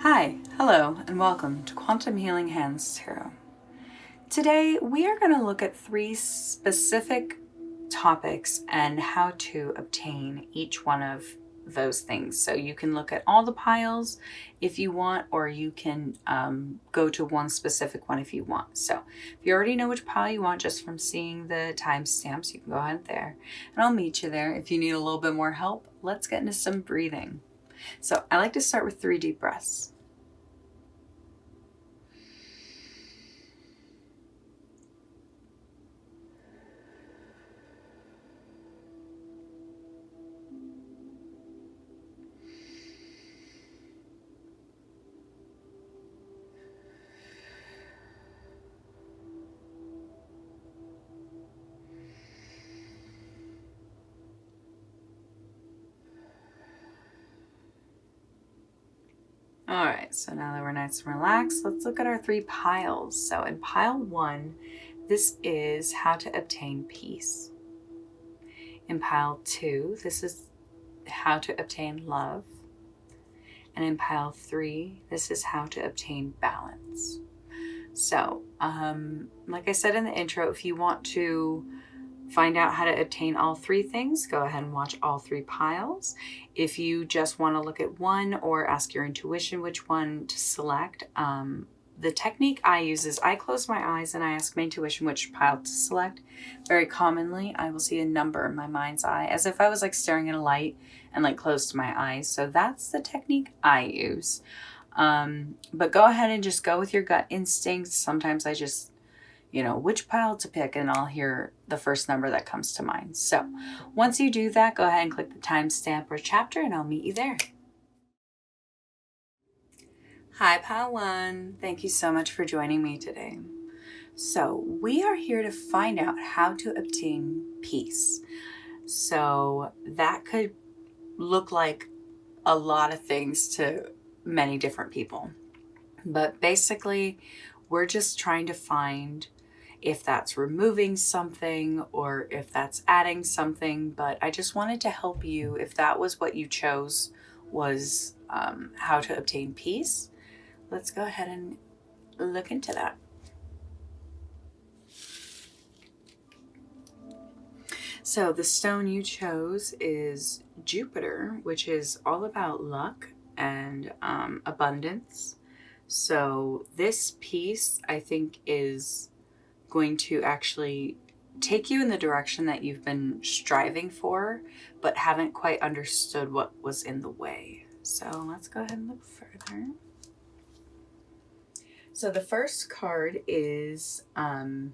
Hi, hello, and welcome to Quantum Healing Hands Tarot. Today, we are going to look at 3 specific topics and how to obtain each one of those things. So you can look at all the piles if you want, or you can go to one specific one if you want. So if you already know which pile you want just from seeing the timestamps, you can go ahead there, and I'll meet you there. If you need a little bit more help, let's get into some breathing. So I like to start with 3 deep breaths. All right, so now that we're nice and relaxed, let's look at our 3 piles. So in pile 1, this is how to obtain peace. In pile 2, this is how to obtain love. And in pile 3, this is how to obtain balance. So, like I said in the intro, if you want to find out how to obtain all 3 things, go ahead and watch all 3 piles. If you just want to look at one or ask your intuition which one to select, the technique I use is I close my eyes and I ask my intuition which pile to select. Very commonly, I will see a number in my mind's eye as if I was like staring at a light and like closed my eyes. So that's the technique I use. But go ahead and just go with your gut instincts. Sometimes I just which pile to pick, and I'll hear the first number that comes to mind. So once you do that, go ahead and click the timestamp or chapter, and I'll meet you there. Hi, pile 1. Thank you so much for joining me today. So we are here to find out how to obtain peace. So that could look like a lot of things to many different people. But basically, we're just trying to find if that's removing something or if that's adding something. But I just wanted to help you if that was what you chose was how to obtain peace. Let's go ahead and look into that. So the stone you chose is Jupiter, which is all about luck and abundance. So this piece, I think, is going to actually take you in the direction that you've been striving for, but haven't quite understood what was in the way. So let's go ahead and look further. So the first card is the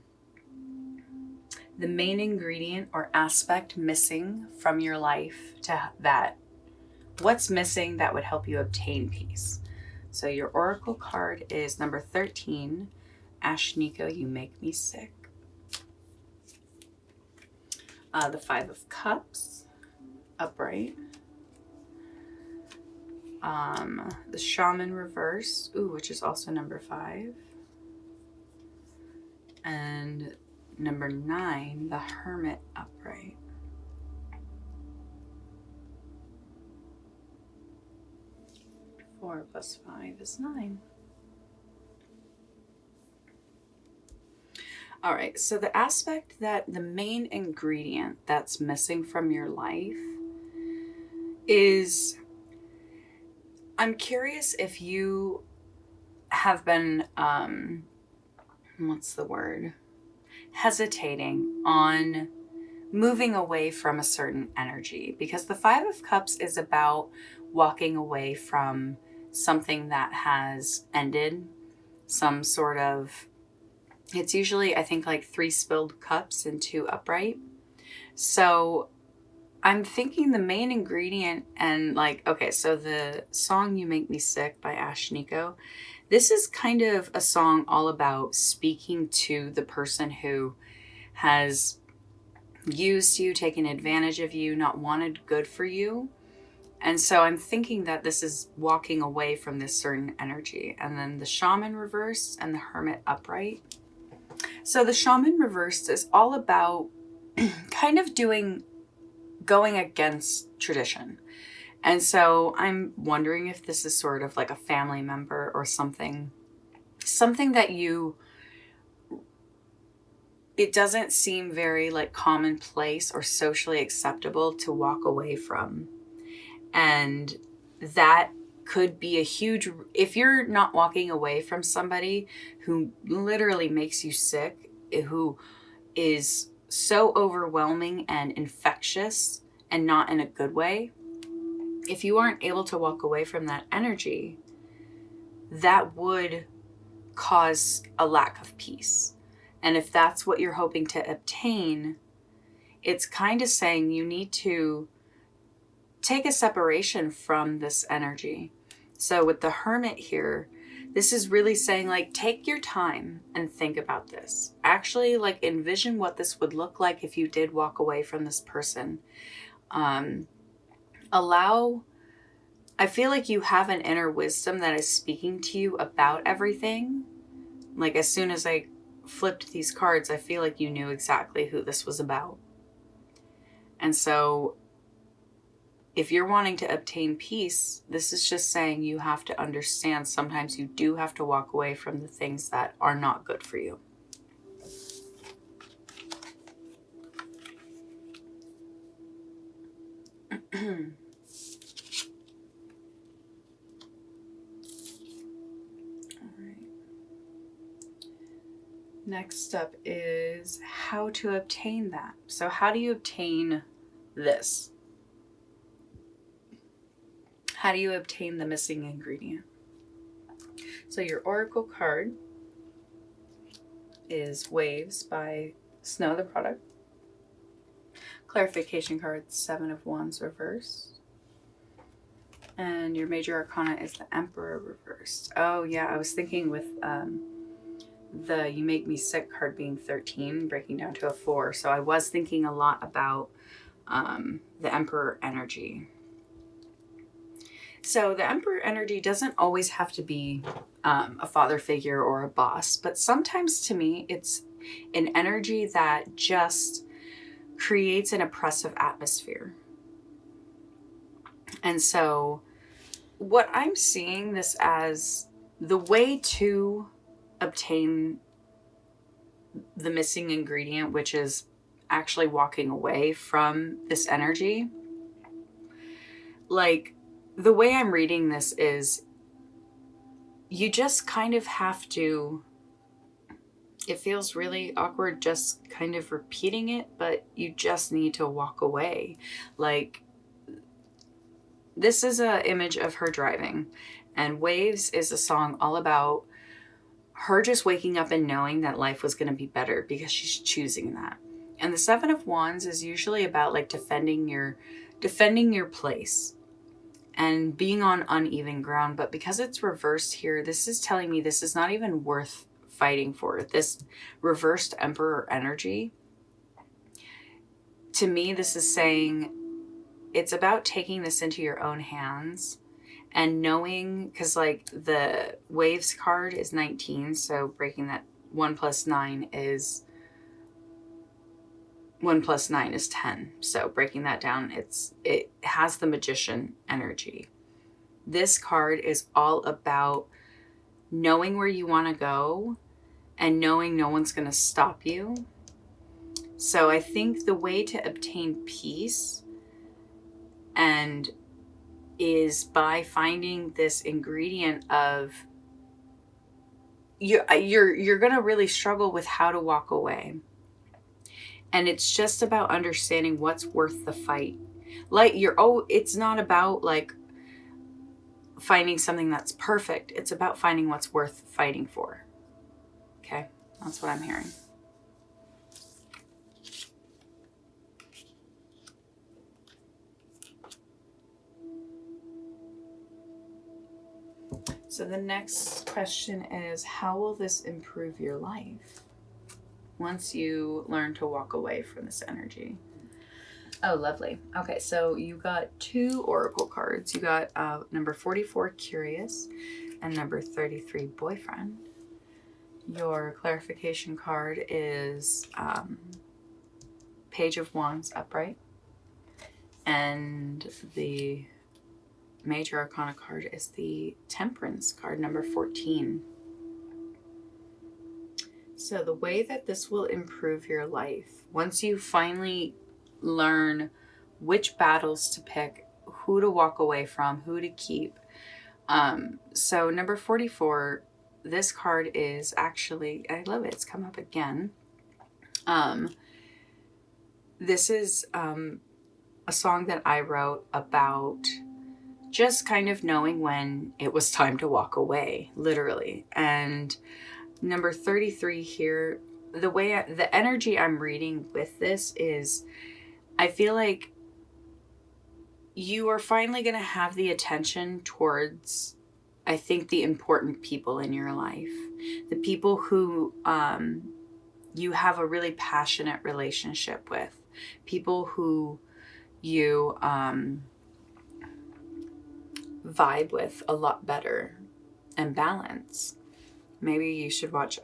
main ingredient or aspect missing from your life to that. What's missing that would help you obtain peace? So your oracle card is number 13, Ashniko, you make me sick. The 5 of Cups, upright. The Shaman reverse, which is also number 5. And number 9, the Hermit upright. Four plus 5 is 9. All right, so the aspect that the main ingredient that's missing from your life is, I'm curious if you have been, hesitating on moving away from a certain energy, because the 5 of Cups is about walking away from something that has ended, some sort of, it's usually, I think, like 3 spilled cups and 2 upright. So I'm thinking the main ingredient, and like, okay, so the song You Make Me Sick by Ashniko, this is kind of a song all about speaking to the person who has used you, taken advantage of you, not wanted good for you. And so I'm thinking that this is walking away from this certain energy. And then the Shaman reverse and the Hermit upright. So the Shaman reversed is all about kind of going against tradition. And so I'm wondering if this is sort of like a family member or something that it doesn't seem very like commonplace or socially acceptable to walk away from. And that could be a huge, if you're not walking away from somebody who literally makes you sick, who is so overwhelming and infectious and not in a good way, if you aren't able to walk away from that energy, that would cause a lack of peace. And if that's what you're hoping to obtain, it's kind of saying you need to take a separation from this energy. So with the Hermit here, this is really saying like, take your time and think about this. Actually, like envision what this would look like if you did walk away from this person. I feel like you have an inner wisdom that is speaking to you about everything. Like as soon as I flipped these cards, I feel like you knew exactly who this was about. And so if you're wanting to obtain peace, this is just saying you have to understand sometimes you do have to walk away from the things that are not good for you. Next up is how to obtain that. So how do you obtain this? How do you obtain the missing ingredient? So your oracle card is Waves by Snow the Product. Clarification card, 7 of Wands reversed. And your major arcana is the Emperor reversed. Oh yeah, I was thinking with the You Make Me Sick card being 13, breaking down to a 4. So I was thinking a lot about the Emperor energy. So the Emperor energy doesn't always have to be a father figure or a boss, but sometimes to me it's an energy that just creates an oppressive atmosphere. And so what I'm seeing this as the way to obtain the missing ingredient, which is actually walking away from this energy. Like the way I'm reading this is you just kind of have to, it feels really awkward just kind of repeating it, but you just need to walk away. Like this is an image of her driving, and Waves is a song all about her just waking up and knowing that life was going to be better because she's choosing that. And the 7 of Wands is usually about like defending your place and being on uneven ground. But because it's reversed here, this is telling me this is not even worth fighting for. This reversed Emperor energy, to me, this is saying it's about taking this into your own hands and knowing, because like the Waves card is 19, so breaking that 1 plus 9 is 10. So breaking that down, it has the Magician energy. This card is all about knowing where you want to go and knowing no one's going to stop you. So I think the way to obtain peace and is by finding this ingredient of you're going to really struggle with how to walk away. And it's just about understanding what's worth the fight. Like it's not about like finding something that's perfect. It's about finding what's worth fighting for. Okay? That's what I'm hearing. So the next question is, how will this improve your life once you learn to walk away from this energy? Oh, lovely. Okay, so you got 2 oracle cards. You got number 44, Curious, and number 33, Boyfriend. Your clarification card is Page of Wands upright, and the Major Arcana card is the Temperance card, number 14. So the way that this will improve your life, once you finally learn which battles to pick, who to walk away from, who to keep. So number 44, this card is actually, I love it. It's come up again. This is a song that I wrote about just kind of knowing when it was time to walk away, literally. And number 33 here, the energy I'm reading with this is, I feel like you are finally going to have the attention towards, I think, the important people in your life. The people who you have a really passionate relationship with. People who you vibe with a lot better and balance. Maybe you should watch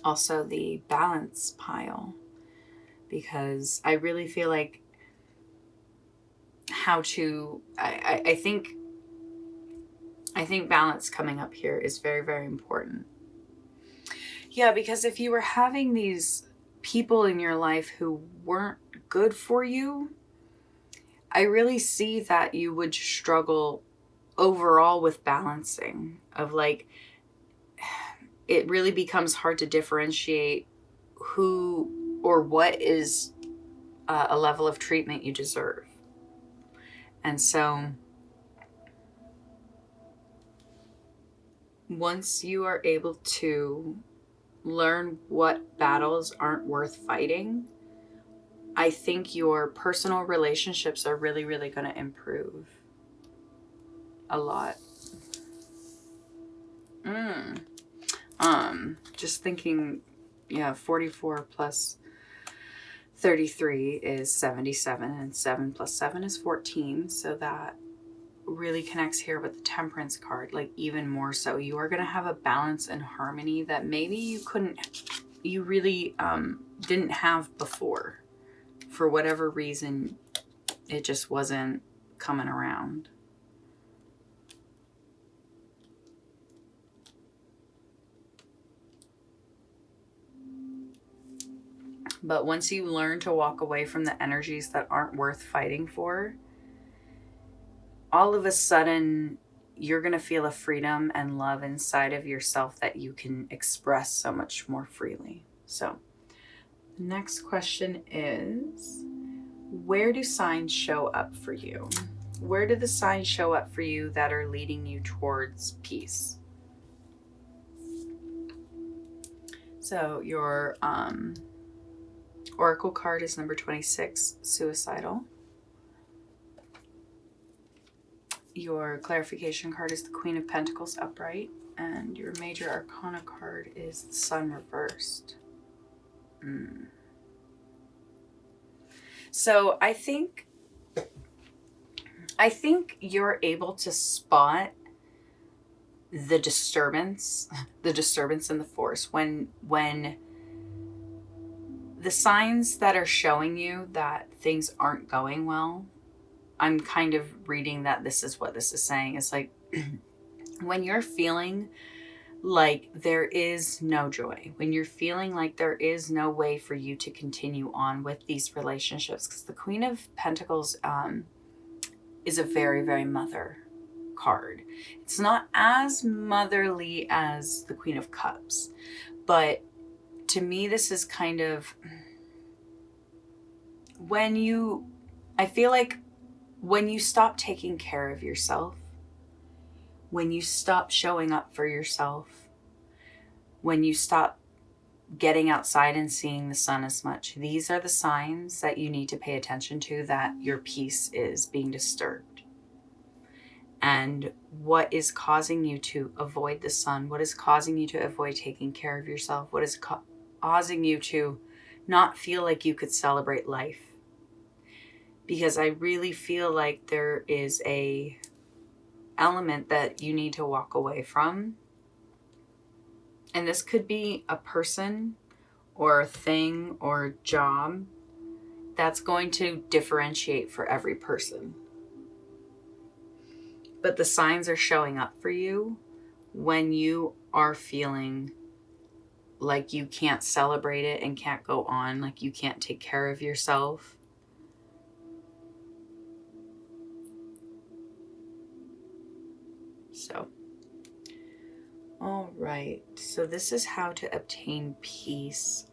also the balance pile, because I really feel like I think balance coming up here is very, very important. Yeah, because if you were having these people in your life who weren't good for you, I really see that you would struggle overall with balancing, of like, it really becomes hard to differentiate who or what is a level of treatment you deserve. And so once you are able to learn what battles aren't worth fighting, I think your personal relationships are really, really going to improve a lot. Just thinking, 44 plus 33 is 77, and 7 plus 7 is 14. So that really connects here with the Temperance card, like even more so. You are going to have a balance and harmony that maybe you really didn't have before. For whatever reason, it just wasn't coming around. But once you learn to walk away from the energies that aren't worth fighting for, all of a sudden you're going to feel a freedom and love inside of yourself that you can express so much more freely. So the next question is, where do signs show up for you? Where do the signs show up for you that are leading you towards peace? So your Oracle card is number 26, Suicidal. Your clarification card is the Queen of Pentacles, upright. And your Major Arcana card is the Sun reversed. So I think you're able to spot the disturbance in the force when the signs that are showing you that things aren't going well. I'm kind of reading that this is what this is saying. It's like when you're feeling like there is no joy, when you're feeling like there is no way for you to continue on with these relationships, because the Queen of Pentacles is a very, very mother card. It's not as motherly as the Queen of Cups, but to me this is kind of I feel like when you stop taking care of yourself, when you stop showing up for yourself, when you stop getting outside and seeing the sun as much, these are the signs that you need to pay attention to, that your peace is being disturbed. And what is causing you to avoid the sun? What is causing you to avoid taking care of yourself? What is causing you to not feel like you could celebrate life? Because I really feel like there is a element that you need to walk away from. And this could be a person or a thing or a job that's going to differentiate for every person. but the signs are showing up for you when you are feeling like you can't celebrate it and can't go on, like you can't take care of yourself. So, all right. So this is how to obtain peace.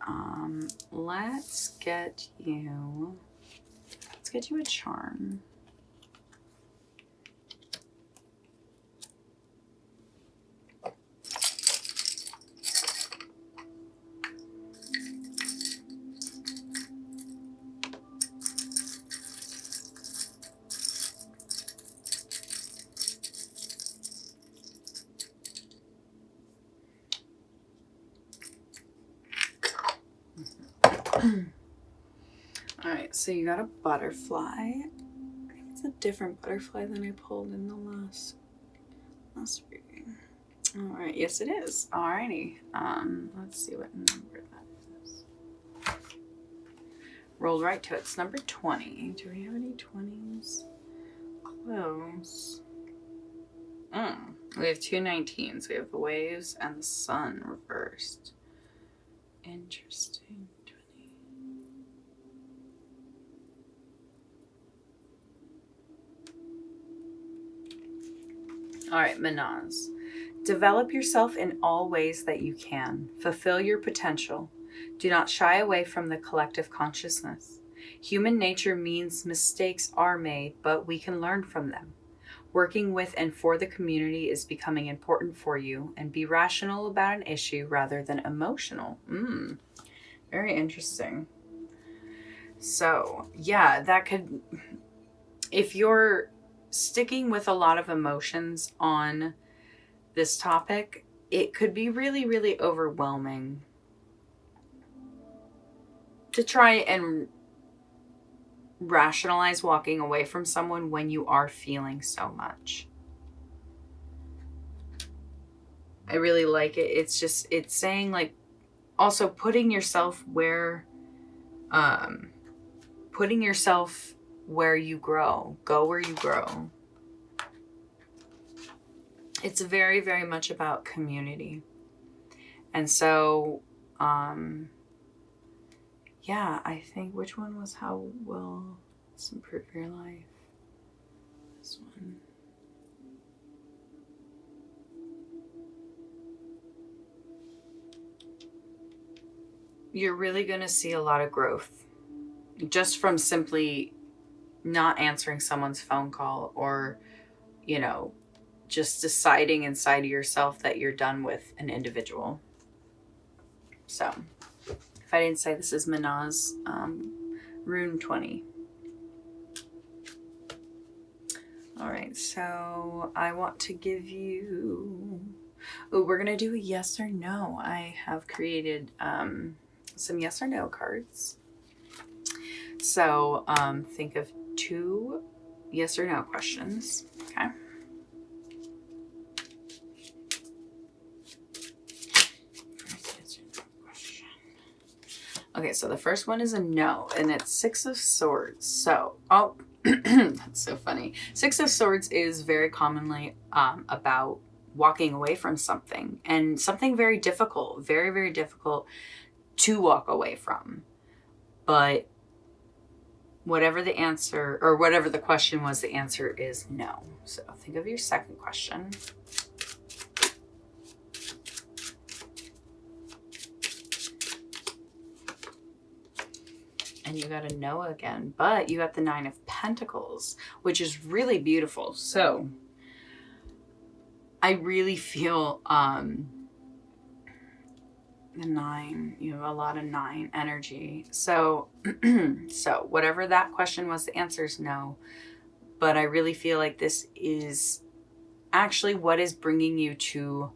Let's get you a charm. All right, so you got a butterfly. I think it's a different butterfly than I pulled in the last reading. All right, yes it is. All righty. Let's see what number that is. Rolled right to it. It's number 20. Do we have any 20s? Close. We have 2 19s. We have the waves and the sun reversed. Interesting. 20. All right, Manaz. Develop yourself in all ways that you can. Fulfill your potential. Do not shy away from the collective consciousness. Human nature means mistakes are made, but we can learn from them. Working with and for the community is becoming important for you, and be rational about an issue rather than emotional. Very interesting. So, yeah, that could, if you're sticking with a lot of emotions on this topic, it could be really, really overwhelming to try and rationalize walking away from someone when you are feeling so much. I really like it. It's saying, like, also putting yourself where you grow. Go where you grow. It's very, very much about community. And so, yeah, I think, which one was how will this improve your life? This one. You're really going to see a lot of growth just from simply not answering someone's phone call, or, you know, just deciding inside of yourself that you're done with an individual. So, if I didn't say, this is Manaz, rune 20. All right, so I want to give you, we're going to do a yes or no. I have created some yes or no cards. So think of 2 yes or no questions, okay? Okay, so the first one is a no, and it's 6 of Swords. So, that's so funny. 6 of Swords is very commonly about walking away from something, and something very difficult, very, very difficult to walk away from. But whatever the answer, or whatever the question was, the answer is no. So think of your second question. And you got a no again, but you got the 9 of Pentacles, which is really beautiful. So I really feel the 9, you have a lot of 9 energy. So so whatever that question was, the answer is no. But I really feel like this is actually what is bringing you to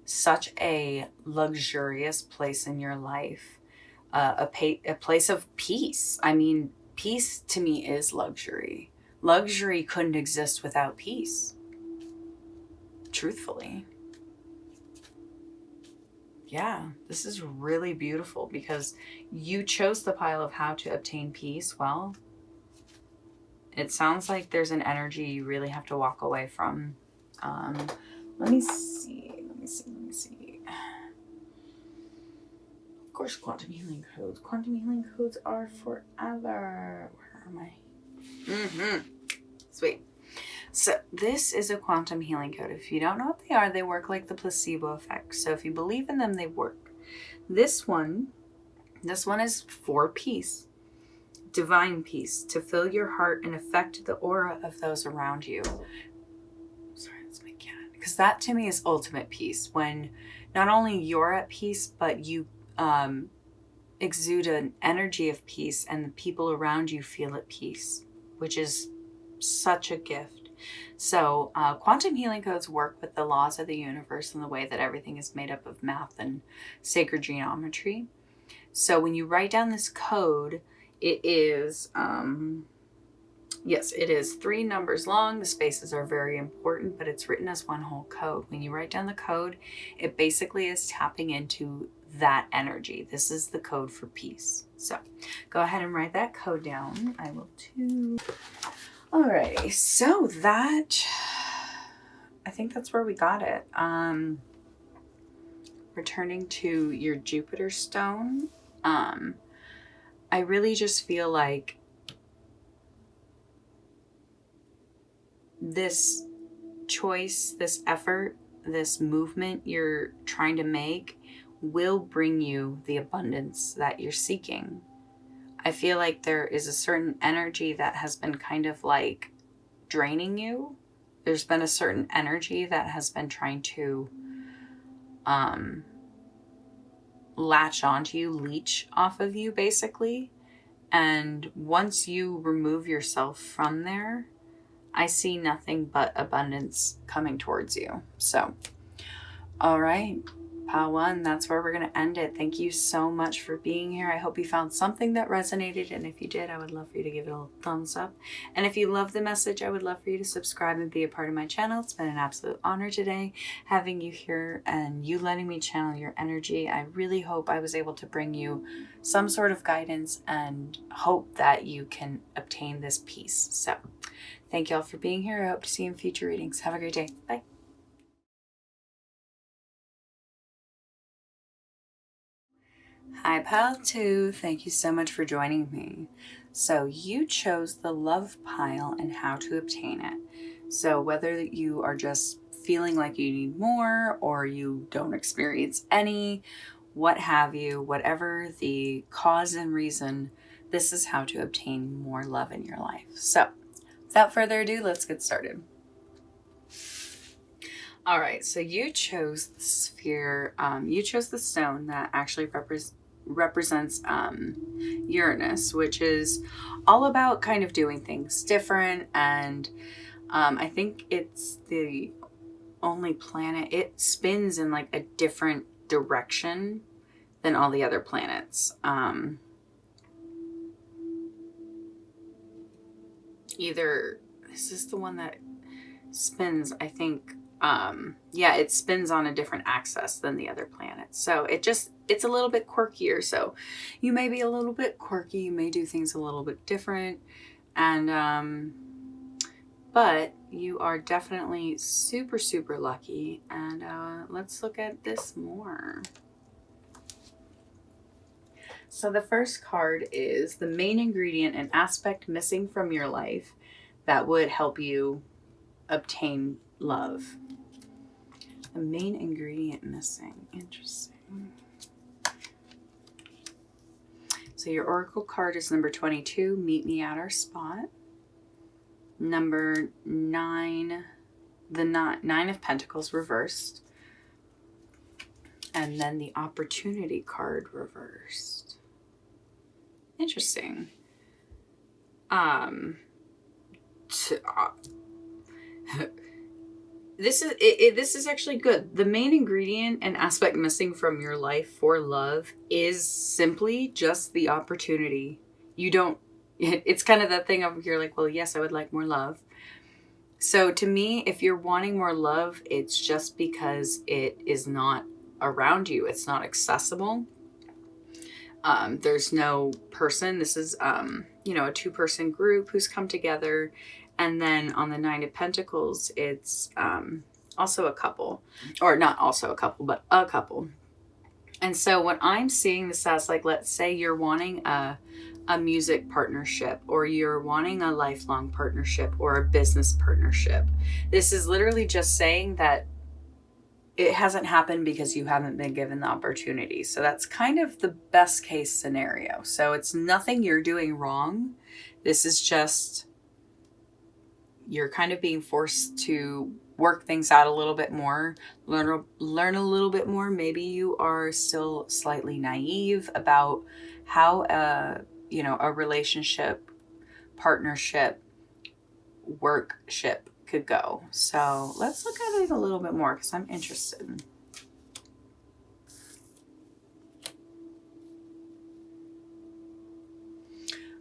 such a luxurious place in your life. A place of peace. I mean, peace to me is luxury. Luxury couldn't exist without peace. Truthfully. Yeah, this is really beautiful because you chose the pile of how to obtain peace. Well, It sounds like there's an energy you really have to walk away from. Let me see. Of course, quantum healing codes. Quantum healing codes are forever. Where am I? Sweet. So this is a quantum healing code. If you don't know what they are, they work like the placebo effect. So if you believe in them, they work. This one is for peace. Divine peace, to fill your heart and affect the aura of those around you. Sorry, that's my cat. Because that to me is ultimate peace. When not only you're at peace, but you exude an energy of peace and the people around you feel at peace, which is such a gift. So quantum healing codes work with the laws of the universe and the way that everything is made up of math and sacred geometry. So when you write down this code, it is, it is 3 numbers long. The spaces are very important, but it's written as one whole code. When you write down the code, it basically is tapping into that energy. This is the code for peace. So go ahead and write that code down. I will too. Alrighty, so that, I think that's where we got it. Returning to your Jupiter stone, I really just feel like this choice, this effort, this movement you're trying to make will bring you the abundance that you're seeking. I feel like there is a certain energy that has been kind of like draining you. There's been a certain energy that has been trying to latch onto you, leech off of you basically. And once you remove yourself from there, I see nothing but abundance coming towards you. So, all right, Pile 1, that's where we're going to end it. Thank you so much for being here. I hope you found something that resonated. And if you did, I would love for you to give it a thumbs up. And if you love the message, I would love for you to subscribe and be a part of my channel. It's been an absolute honor today having you here and you letting me channel your energy. I really hope I was able to bring you some sort of guidance and hope that you can obtain this peace. So thank you all for being here. I hope to see you in future readings. Have a great day. Bye. Hi, Pile 2. Thank you so much for joining me. So you chose the love pile and how to obtain it. So whether you are just feeling like you need more or you don't experience any, what have you, whatever the cause and reason, this is how to obtain more love in your life. So without further ado, let's get started. All right, so you chose the sphere, you chose the stone that actually represents Uranus, which is all about kind of doing things different. And I think it's the only planet, it spins in like a different direction than all the other planets. Either this is the one that spins, I think, it spins on a different axis than the other planets. So it's a little bit quirkier. So you may be a little bit quirky, you may do things a little bit different. And, but you are definitely super, super lucky. And let's look at this more. So the first card is the main ingredient and aspect missing from your life that would help you obtain love. The main ingredient missing. Interesting. So your oracle card is number 22, meet me at our spot. Number 9, the 9 of Pentacles reversed. And then the opportunity card reversed. Interesting. This is actually good. The main ingredient and aspect missing from your life for love is simply just the opportunity. It's kind of that thing over here like, well, yes, I would like more love. So to me, if you're wanting more love, it's just because it is not around you. It's not accessible. There's no person. This is, you know, a 2-person group who's come together. And then on the 9 of Pentacles, it's also a couple, or not also a couple, but a couple. And so what I'm seeing this as, like, let's say you're wanting a music partnership, or you're wanting a lifelong partnership, or a business partnership. This is literally just saying that it hasn't happened because you haven't been given the opportunity. So that's kind of the best case scenario. So it's nothing you're doing wrong. This is just you're kind of being forced to work things out a little bit more, learn a little bit more. Maybe you are still slightly naive about how you know, a relationship, partnership, workship could go. So let's look at it a little bit more because I'm interested.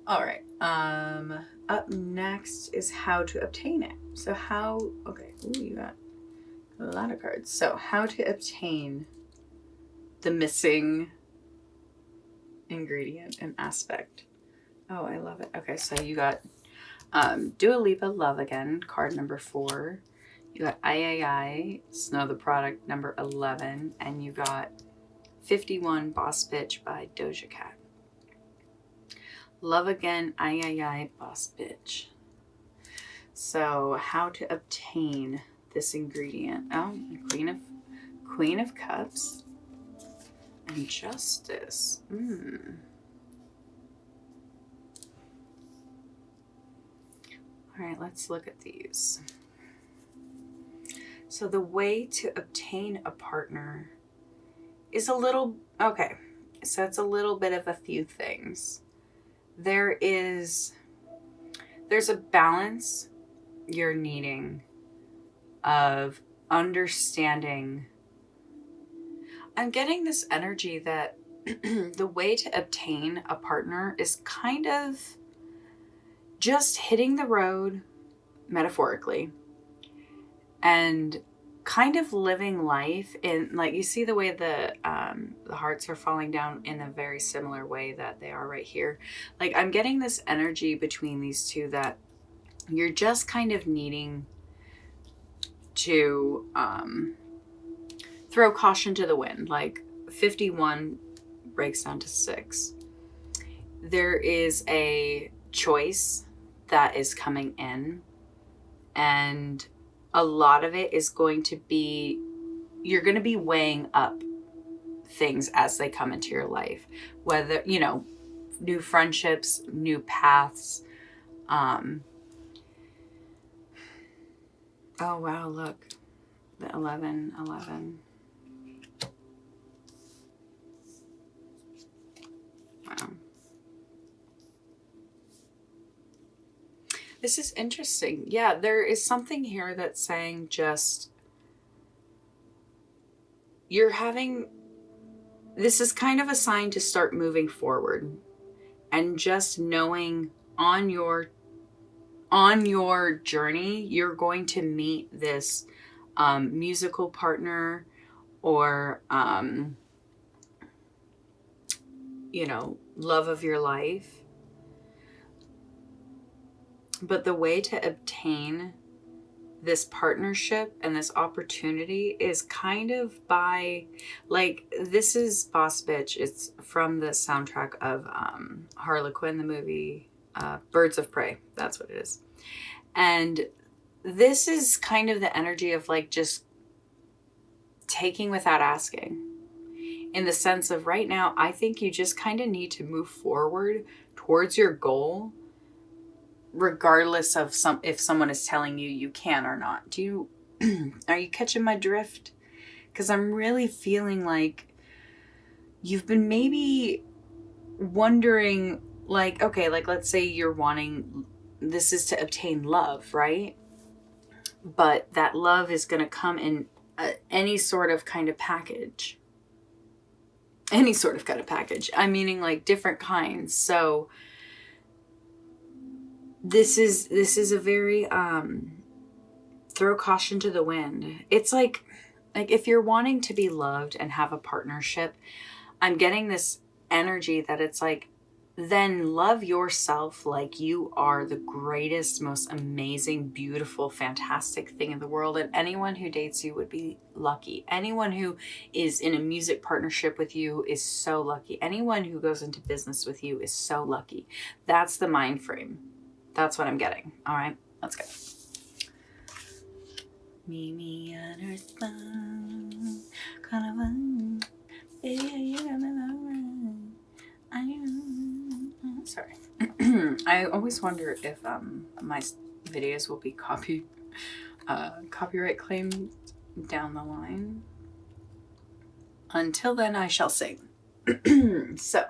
All right. Up next is how to obtain it. So okay. Ooh, you got a lot of cards. So how to obtain the missing ingredient and aspect. Oh, I love it. Okay, so you got Dua Lipa, Love Again, card number 4. You got I, Snow the Product, number 11. And you got 51, Boss Bitch by Doja Cat. Love Again, I, Boss Bitch. So how to obtain this ingredient. Oh, Queen of Cups. And Justice. All right, let's look at these. So the way to obtain a partner is a little, okay, so it's a little bit of a few things. There's a balance you're needing of understanding. I'm getting this energy that the way to obtain a partner is kind of just hitting the road, metaphorically, and kind of living life in, like, you see the way the hearts are falling down in a very similar way that they are right here. Like, I'm getting this energy between these two that you're just kind of needing to throw caution to the wind. Like 51 breaks down to 6. There is a choice that is coming in, and a lot of it is going to be, you're going to be weighing up things as they come into your life, whether, you know, new friendships, new paths. Oh wow, look, the 11. Wow. This is interesting. Yeah, there is something here that's saying just, this is kind of a sign to start moving forward, and just knowing on your journey, you're going to meet this musical partner, or, you know, love of your life. But the way to obtain this partnership and this opportunity is kind of by, like, this is Boss Bitch. It's from the soundtrack of Harlequin, the movie Birds of Prey. That's what it is. And this is kind of the energy of, like, just taking without asking. In the sense of, right now, I think you just kind of need to move forward towards your goal, regardless of if someone is telling you you can or not. Are you catching my drift? Because I'm really feeling like you've been maybe wondering, like, okay, like, let's say you're wanting, this is to obtain love, right? But that love is going to come in any sort of kind of package. Any sort of kind of package. I'm meaning, like, different kinds. So this is a very throw caution to the wind. It's like if you're wanting to be loved and have a partnership, I'm getting this energy that it's like, then love yourself like you are the greatest, most amazing, beautiful, fantastic thing in the world. And anyone who dates you would be lucky. Anyone who is in a music partnership with you is so lucky. Anyone who goes into business with you is so lucky. That's the mind frame. That's what I'm getting. All right, let's go. Meet me on Earth. Sorry. I always wonder if my videos will be copyright claimed down the line. Until then, I shall sing. So,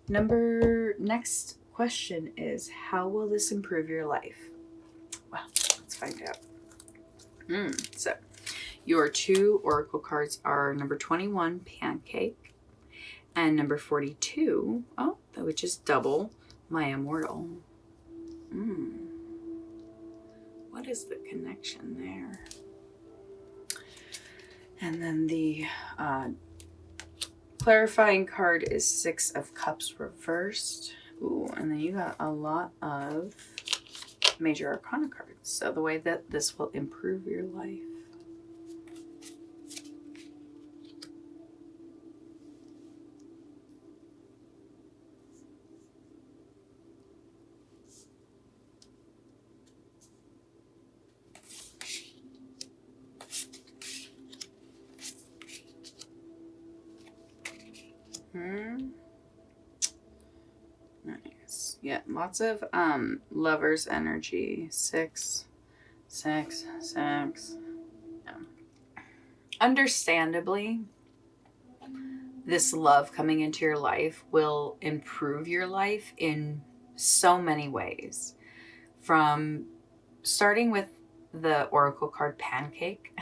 next question is, how will this improve your life? Well, let's find out. So, your 2 oracle cards are number 21, Pancake, and number 42, which is double, My Immortal. What is the connection there? And then the clarifying card is 6 of Cups reversed. Ooh, and then you got a lot of Major Arcana cards. So the way that this will improve your life. Nice. Yeah, lots of Lover's energy. 6, 6, 6. Yeah. Understandably, this love coming into your life will improve your life in so many ways. From starting with the oracle card Pancake.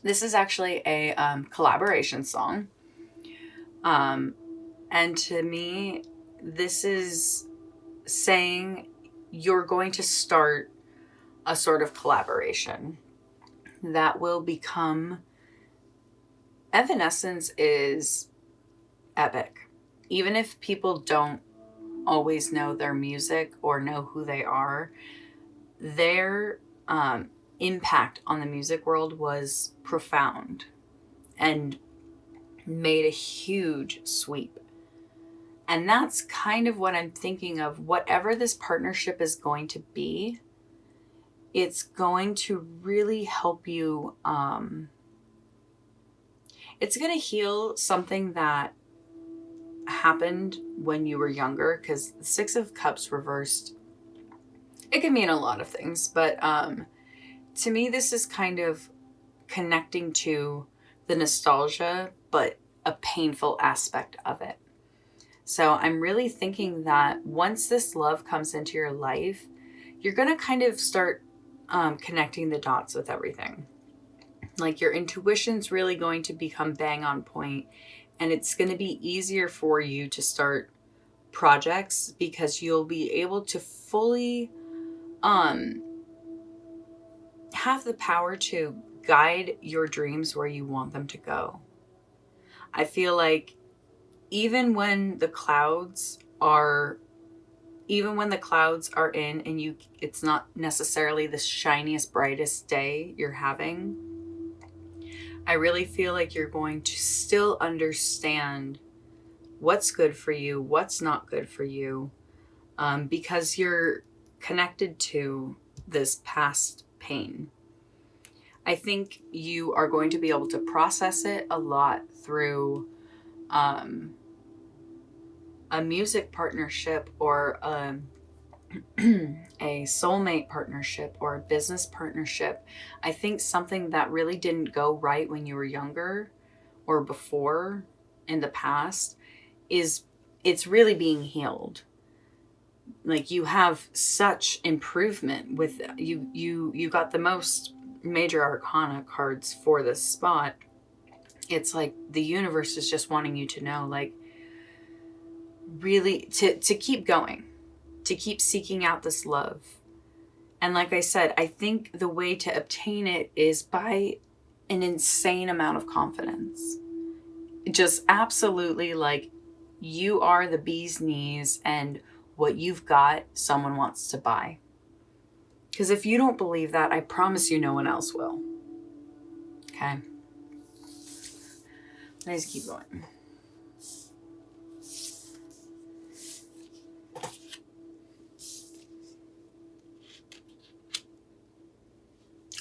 This is actually a collaboration song. And to me, this is saying you're going to start a sort of collaboration that will become... Evanescence is epic. Even if people don't always know their music or know who they are, their impact on the music world was profound and made a huge sweep. And that's kind of what I'm thinking of. Whatever this partnership is going to be, it's going to really help you. It's going to heal something that happened when you were younger, because the 6 of Cups reversed, it can mean a lot of things. But to me, this is kind of connecting to the nostalgia, but a painful aspect of it. So I'm really thinking that once this love comes into your life, you're going to kind of start connecting the dots with everything. Like your intuition's really going to become bang on point, and it's going to be easier for you to start projects because you'll be able to fully have the power to guide your dreams where you want them to go. I feel like even when the clouds are in and it's not necessarily the shiniest, brightest day you're having, I really feel like you're going to still understand what's good for you, what's not good for you, because you're connected to this past pain. I think you are going to be able to process it a lot through a music partnership or a soulmate partnership or a business partnership. I think something that really didn't go right when you were younger or before in the past it's really being healed. Like you have such improvement with you got the most Major Arcana cards for this spot. It's like the universe is just wanting you to know, like, really to keep going, to keep seeking out this love. And like I said, I think the way to obtain it is by an insane amount of confidence. Just absolutely, like, you are the bee's knees, and what you've got, someone wants to buy. Because if you don't believe that, I promise you no one else will. Okay? Let's keep going.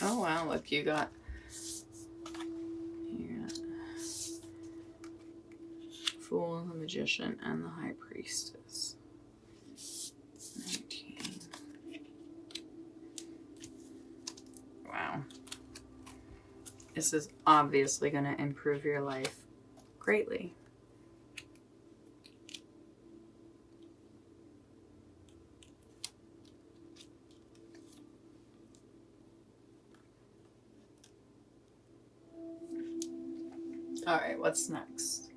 Oh wow, look, you got Fool, the Magician, and the High Priestess. 19. Wow. This is obviously going to improve your life greatly. All right, what's next?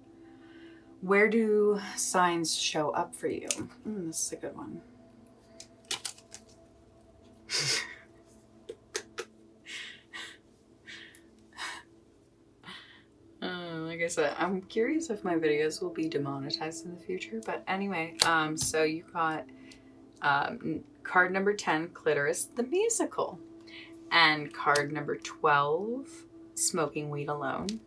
Where do signs show up for you? This is a good one. Like I said, I'm curious if my videos will be demonetized in the future. But anyway, so you got card number 10, Clitoris, the musical. And card number 12, Smoking Weed Alone.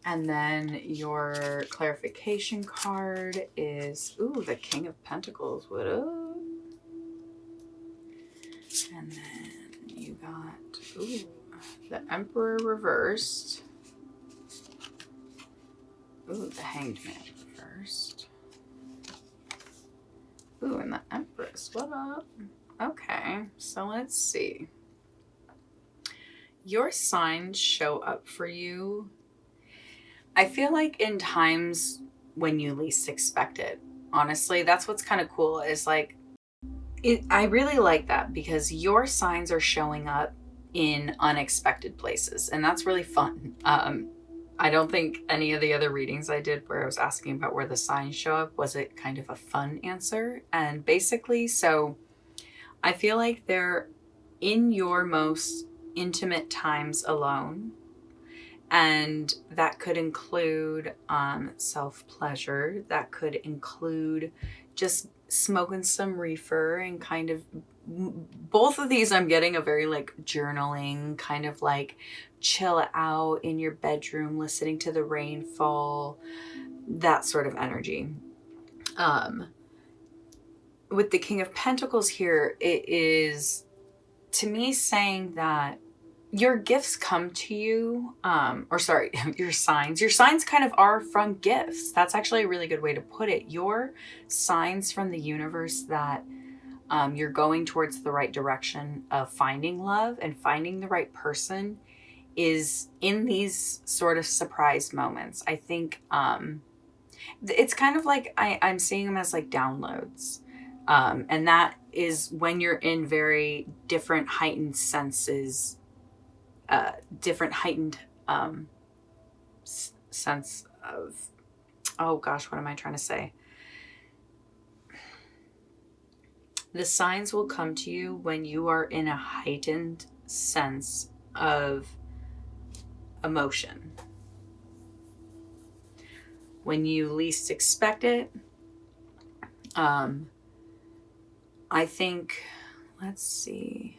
And then your clarification card is, the King of Pentacles. What up? And then you got, the Emperor reversed. The Hanged Man reversed. And the Empress. What up? Okay, so let's see. Your signs show up for you, I feel like, in times when you least expect it. Honestly, that's what's kind of cool is like, I really like that because your signs are showing up in unexpected places, and that's really fun. I don't think any of the other readings I did where I was asking about where the signs show up was it kind of a fun answer. And basically, so I feel like they're in your most intimate times alone. And that could include self-pleasure. That could include just smoking some reefer and kind of, both of these I'm getting a very like journaling, kind of like chill out in your bedroom, listening to the rain fall, that sort of energy. With the King of Pentacles here, it is to me saying that your gifts come to you, your signs kind of are from gifts. That's actually a really good way to put it. Your signs from the universe that you're going towards the right direction of finding love and finding the right person is in these sort of surprise moments. I think it's kind of like I'm seeing them as like downloads. And that is when you're in very different heightened senses, different heightened sense of, oh gosh, what am I trying to say? The signs will come to you when you are in a heightened sense of emotion. When you least expect it. I think, let's see.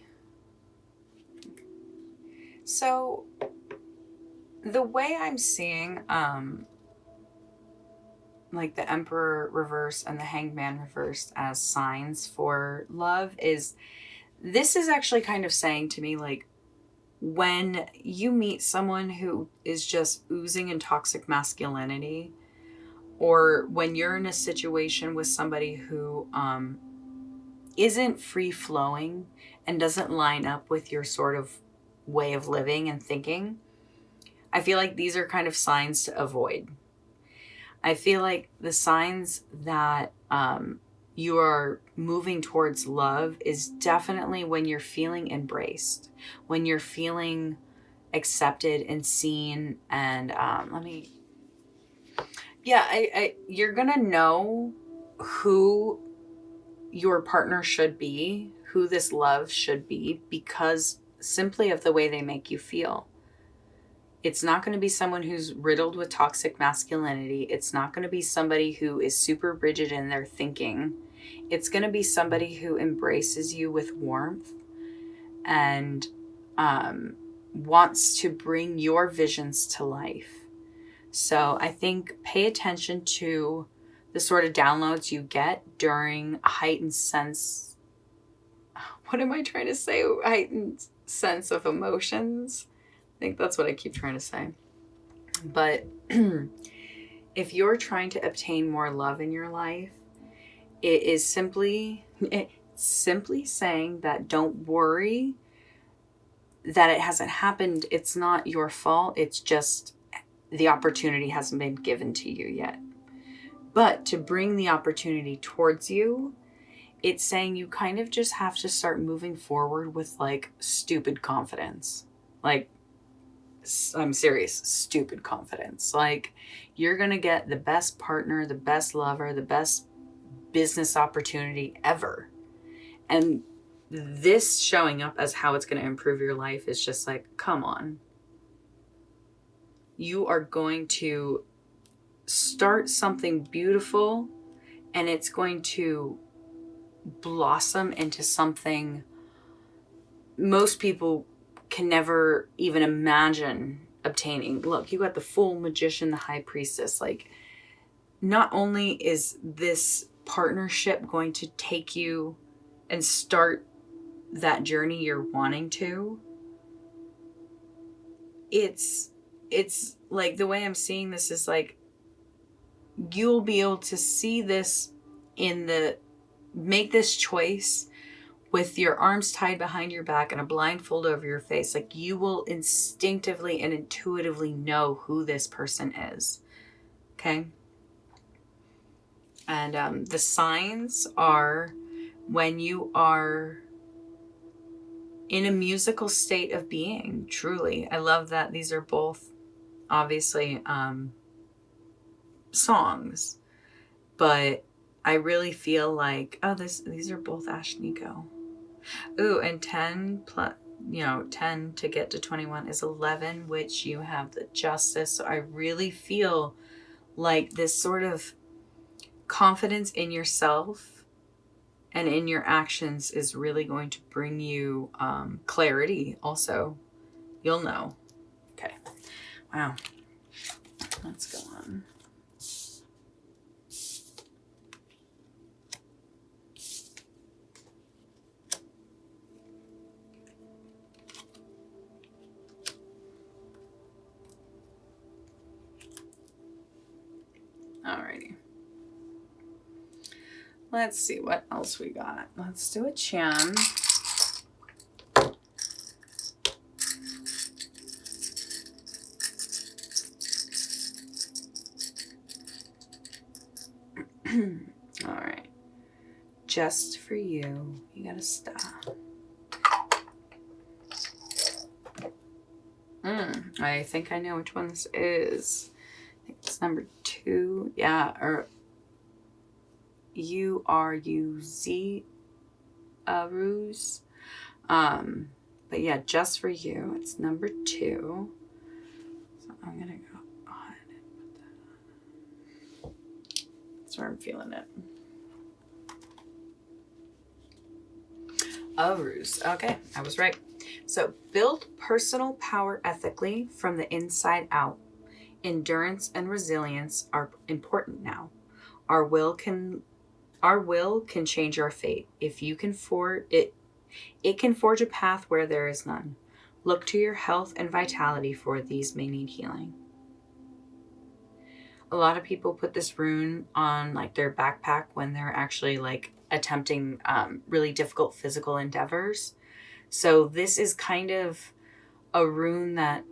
So the way I'm seeing like the Emperor reverse and the Hanged Man reversed as signs for love is, this is actually kind of saying to me, like, when you meet someone who is just oozing in toxic masculinity, or when you're in a situation with somebody who isn't free-flowing and doesn't line up with your sort of way of living and thinking, I feel like these are kind of signs to avoid. I feel like the signs that you are moving towards love is definitely when you're feeling embraced, when you're feeling accepted and seen. And you're gonna know who your partner should be, who this love should be, because simply of the way they make you feel. It's not going to be someone who's riddled with toxic masculinity. It's not going to be somebody who is super rigid in their thinking. It's going to be somebody who embraces you with warmth and wants to bring your visions to life. So I think pay attention to the sort of downloads you get during a heightened sense. What am I trying to say? Heightened sense of emotions. I think that's what I keep trying to say. But if you're trying to obtain more love in your life, it's simply saying that don't worry that it hasn't happened. It's not your fault. It's just the opportunity hasn't been given to you yet. But to bring the opportunity towards you, it's saying you kind of just have to start moving forward with like stupid confidence. Like, I'm serious, stupid confidence. Like, you're going to get the best partner, the best lover, the best business opportunity ever. And this showing up as how it's going to improve your life is just like, come on. You are going to start something beautiful, and it's going to blossom into something most people can never even imagine obtaining. Look, you got the full magician, the high priestess. Like, not only is this partnership going to take you and start that journey you're wanting to, it's like, the way I'm seeing this is like, you'll be able to see this make this choice with your arms tied behind your back and a blindfold over your face. Like, you will instinctively and intuitively know who this person is. Okay? And the signs are when you are in a musical state of being, truly. I love that these are both obviously songs, but I really feel like, these are both Ashnikko. Ooh, and 10 plus, 10 to get to 21 is 11, which you have the Justice. So I really feel like this sort of confidence in yourself and in your actions is really going to bring you clarity also. You'll know. Okay. Wow. Let's go on. Alrighty. Let's see what else we got. Let's do a Chan. All right. Just for you. You gotta stop. I think I know which one this is. I think it's number 2. Yeah, or URUZ Aruz. But yeah, just for you. It's number 2. So I'm gonna go ahead and put that on. That's where I'm feeling it. Aruz. Okay, I was right. So build personal power ethically from the inside out. Endurance and resilience are important now. Our will can change our fate. If you can it can forge a path where there is none. Look to your health and vitality, for these may need healing. A lot of people put this rune on like their backpack when they're actually like attempting really difficult physical endeavors. So this is kind of a rune that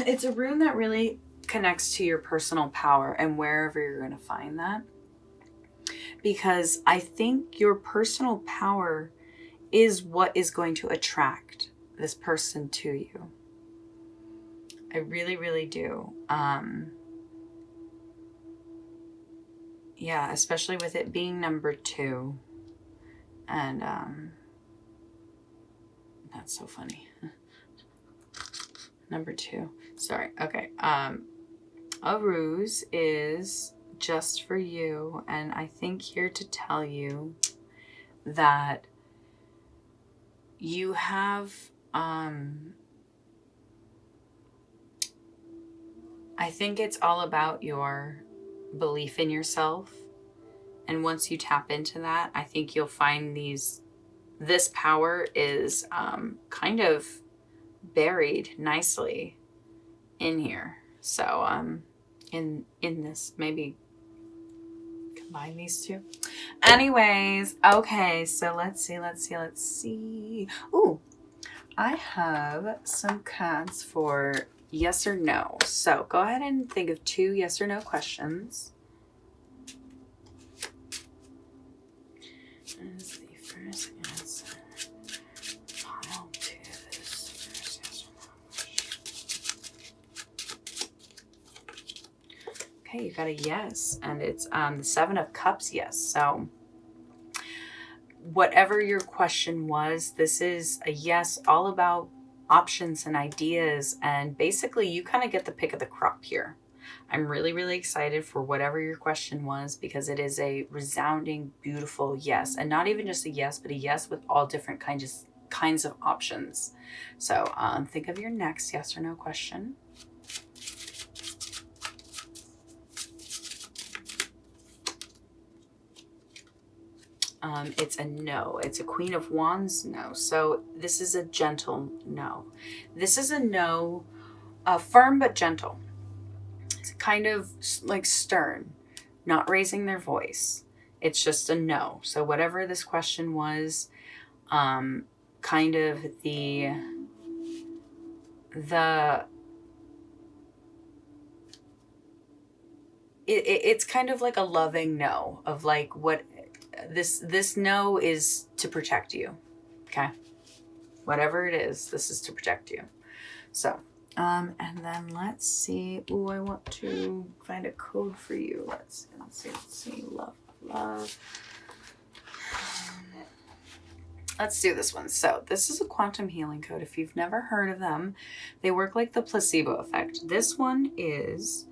it's a rune that really connects to your personal power and wherever you're going to find that. Because I think your personal power is what is going to attract this person to you. I really, really do. Yeah, especially with it being number 2. And that's so funny. Number 2. Sorry. Okay. A ruse is just for you, and I think here to tell you that you have I think it's all about your belief in yourself. And once you tap into that, I think you'll find this power is kind of buried nicely in here. So in this, maybe combine these two. Anyways, okay, so let's see. Ooh, I have some cards for yes or no. So go ahead and think of 2 yes or no questions. Is the first answer pile 2 this first yes or no? Okay, you got a yes, and it's the 7 of Cups yes. So whatever your question was, this is a yes, all about options and ideas, and basically you kind of get the pick of the crop here. I'm really, really excited for whatever your question was, because it is a resounding, beautiful yes, and not even just a yes, but a yes with all different kinds of options. So think of your next yes or no question. It's a no. It's a Queen of Wands no. So this is a gentle no. This is a no, firm but gentle. It's kind of like stern, not raising their voice. It's just a no. So whatever this question was, kind of it's kind of like a loving no, of like what this no is to protect you. Okay, whatever it is, this is to protect you. So and then let's see. Ooh, I want to find a code for you. Let's see. Love. Let's do this one. So this is a quantum healing code. If you've never heard of them, they work like the placebo effect. This one is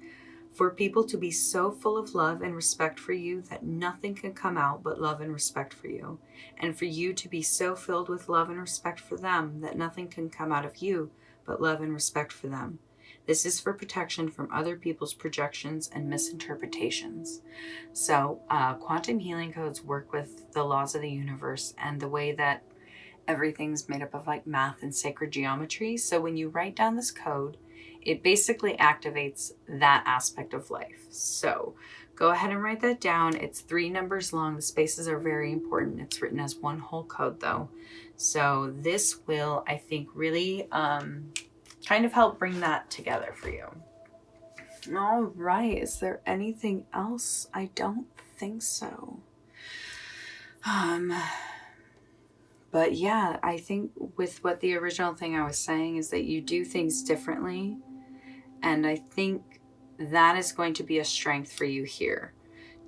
for people to be so full of love and respect for you that nothing can come out but love and respect for you. And for you to be so filled with love and respect for them that nothing can come out of you but love and respect for them. This is for protection from other people's projections and misinterpretations. So quantum healing codes work with the laws of the universe and the way that everything's made up of like math and sacred geometry. So when you write down this code, it basically activates that aspect of life. So go ahead and write that down. It's 3 numbers long. The spaces are very important. It's written as one whole code though. So this will, I think, really kind of help bring that together for you. All right. Is there anything else? I don't think so. But yeah, I think with what the original thing I was saying is that you do things differently. And I think that is going to be a strength for you here.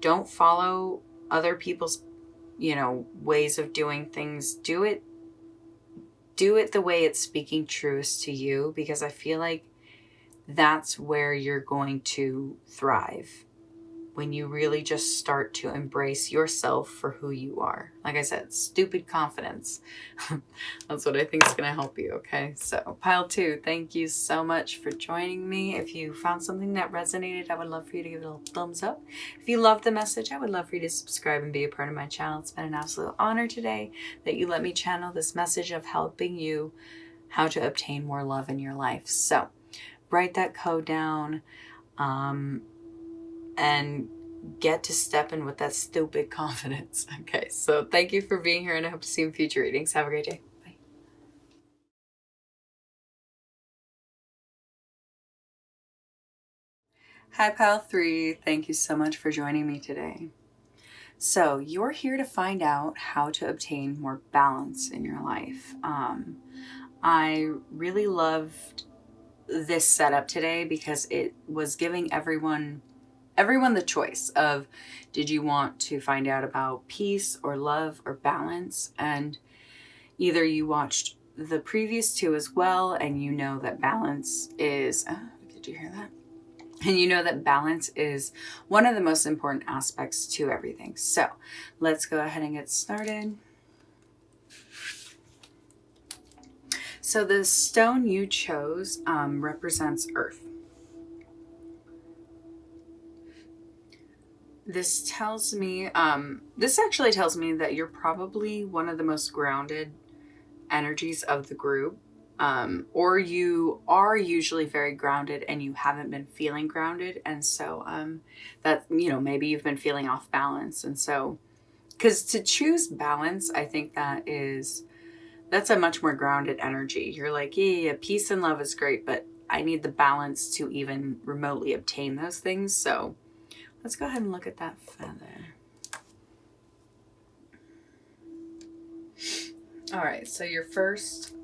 Don't follow other people's, ways of doing things. Do it the way it's speaking truest to you, because I feel like that's where you're going to thrive. When you really just start to embrace yourself for who you are. Like I said, stupid confidence. That's what I think is going to help you, okay? So, pile 2, thank you so much for joining me. If you found something that resonated, I would love for you to give it a thumbs up. If you loved the message, I would love for you to subscribe and be a part of my channel. It's been an absolute honor today that you let me channel this message of helping you how to obtain more love in your life. So, write that code down. And get to step in with that stupid confidence. Okay, so thank you for being here, and I hope to see you in future readings. Have a great day. Bye. Hi, Pile 3. Thank you so much for joining me today. So you're here to find out how to obtain more balance in your life. I really loved this setup today because it was giving everyone the choice of, did you want to find out about peace or love or balance? And either you watched the previous two as well, and you know that balance is, did you hear that? And you know that balance is one of the most important aspects to everything. So let's go ahead and get started. So the stone you chose represents earth. This tells me, this actually tells me that you're probably one of the most grounded energies of the group. Or you are usually very grounded and you haven't been feeling grounded. And so that, maybe you've been feeling off balance. And so, because to choose balance, I think that's a much more grounded energy. You're like, yeah, peace and love is great, but I need the balance to even remotely obtain those things. So let's go ahead and look at that feather. All right, so your first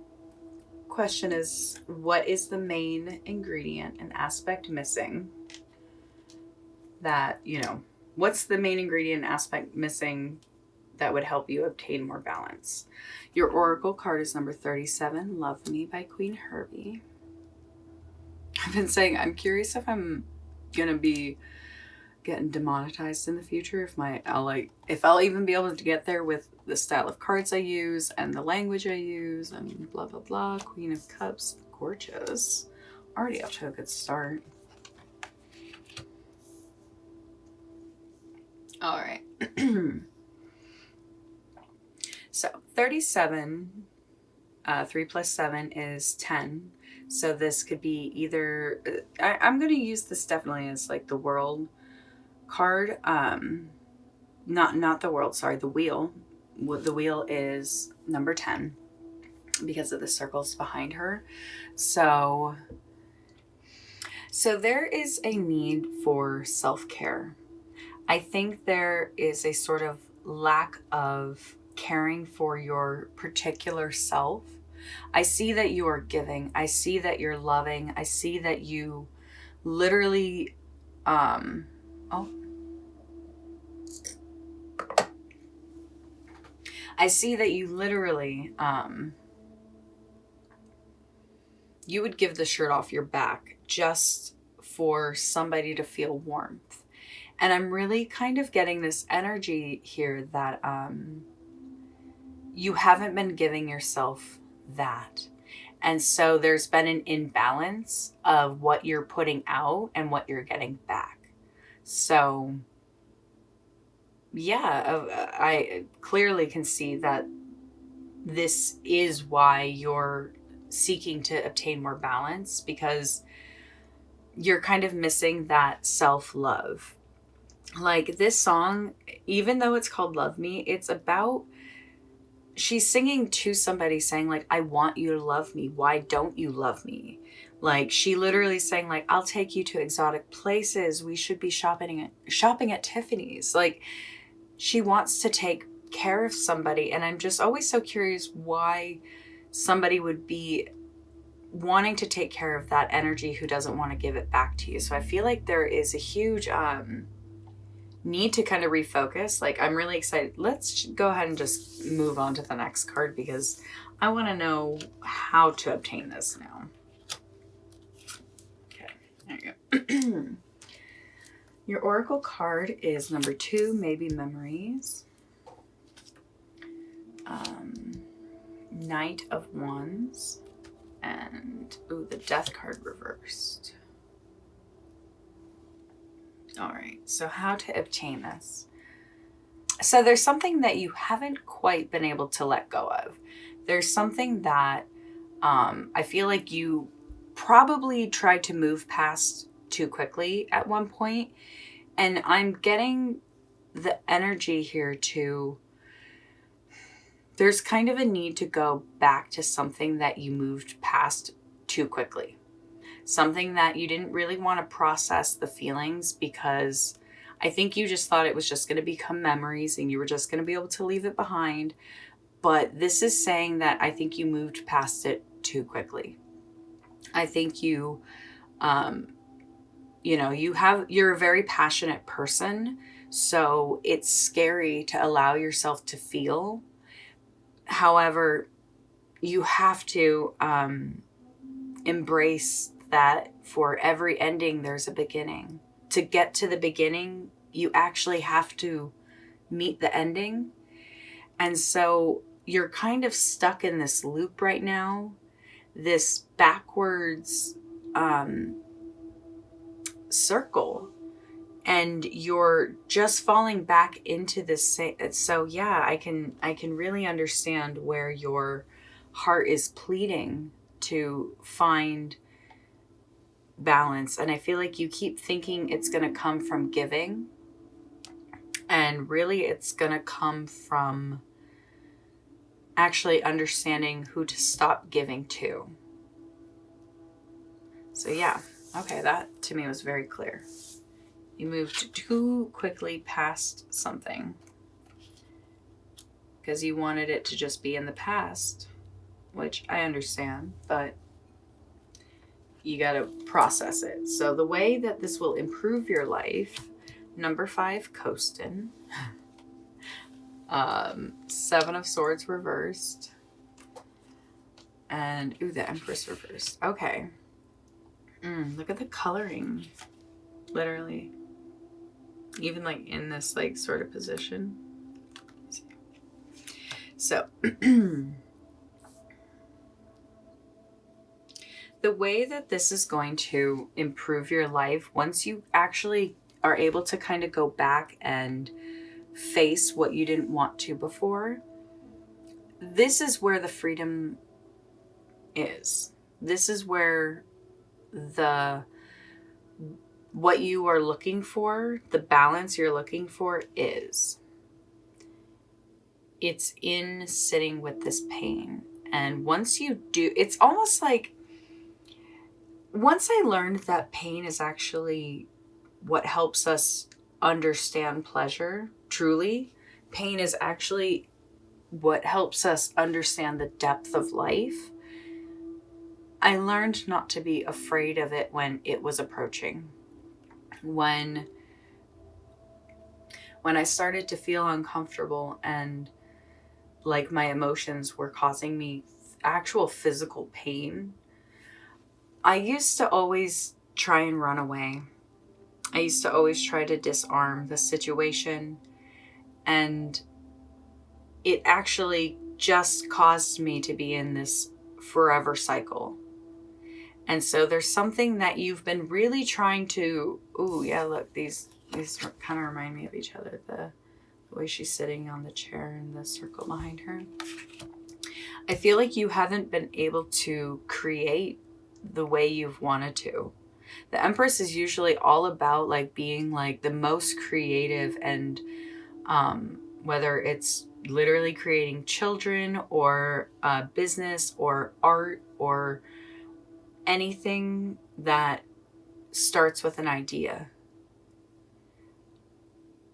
question is, what is the main ingredient and aspect missing that, what's the main ingredient and aspect missing that would help you obtain more balance? Your oracle card is number 37, Love Me by Queen Herbie. I've been saying, I'm curious if I'm going to be getting demonetized in the future, if I'll even be able to get there with the style of cards I use and the language I use and blah blah blah. Queen of Cups, gorgeous. Already off to a good start. All right. So 37, 3 plus 7 is 10. So this could be either, I'm going to use this definitely as like the world card. Not the world, sorry, the wheel. The wheel is number 10 because of the circles behind her. So there is a need for self-care. I think there is a sort of lack of caring for your particular self. I see that you are giving. I see that you're loving. I see that you literally, I see that you literally, you would give the shirt off your back just for somebody to feel warmth. And I'm really kind of getting this energy here that you haven't been giving yourself that. And so there's been an imbalance of what you're putting out and what you're getting back. So yeah, I clearly can see that this is why you're seeking to obtain more balance, because you're kind of missing that self-love. Like this song, even though it's called Love Me, it's about, she's singing to somebody saying like, I want you to love me. Why don't you love me? Like she literally saying like, I'll take you to exotic places. We should be shopping at Tiffany's. Like she wants to take care of somebody. And I'm just always so curious why somebody would be wanting to take care of that energy who doesn't want to give it back to you. So I feel like there is a huge need to kind of refocus. Like I'm really excited. Let's go ahead and just move on to the next card because I want to know how to obtain this now. Okay, there you go. Your oracle card is number 2, Maybe Memories. Knight of Wands. And, the Death card reversed. All right, so how to obtain this. So there's something that you haven't quite been able to let go of. There's something that I feel like you probably tried to move past too quickly at one point. And I'm getting the energy here to, there's kind of a need to go back to something that you moved past too quickly. Something that you didn't really want to process the feelings because I think you just thought it was just going to become memories and you were just going to be able to leave it behind. But this is saying that I think you moved past it too quickly. I think you're a very passionate person, so it's scary to allow yourself to feel. However, you have to embrace that for every ending, there's a beginning. To get to the beginning, you actually have to meet the ending. And so you're kind of stuck in this loop right now, this backwards circle, and you're just falling back into this. So yeah, I can really understand where your heart is pleading to find balance. And I feel like you keep thinking it's going to come from giving, and really it's going to come from actually understanding who to stop giving to. So yeah, okay, that to me was very clear. You moved too quickly past something because you wanted it to just be in the past, which I understand, but you got to process it. So the way that this will improve your life, number 5, coastin'. 7 of Swords reversed. And, ooh, the Empress reversed. Okay. Look at the coloring. Literally. Even like in this like sort of position. So, the way that this is going to improve your life, once you actually are able to kind of go back and face what you didn't want to before, this is where the freedom is. This is where what you are looking for, the balance you're looking for is. It's in sitting with this pain. And once you do, it's almost like, once I learned that pain is actually what helps us understand pleasure, truly, pain is actually what helps us understand the depth of life. I learned not to be afraid of it when it was approaching. When I started to feel uncomfortable and like my emotions were causing me actual physical pain, I used to always try and run away. I used to always try to disarm the situation, and it actually just caused me to be in this forever cycle. And so there's something that you've been really trying to, ooh, yeah, look, these kind of remind me of each other. The way she's sitting on the chair and the circle behind her. I feel like you haven't been able to create the way you've wanted to. The Empress is usually all about like being like the most creative, and whether it's literally creating children or a business or art or anything that starts with an idea.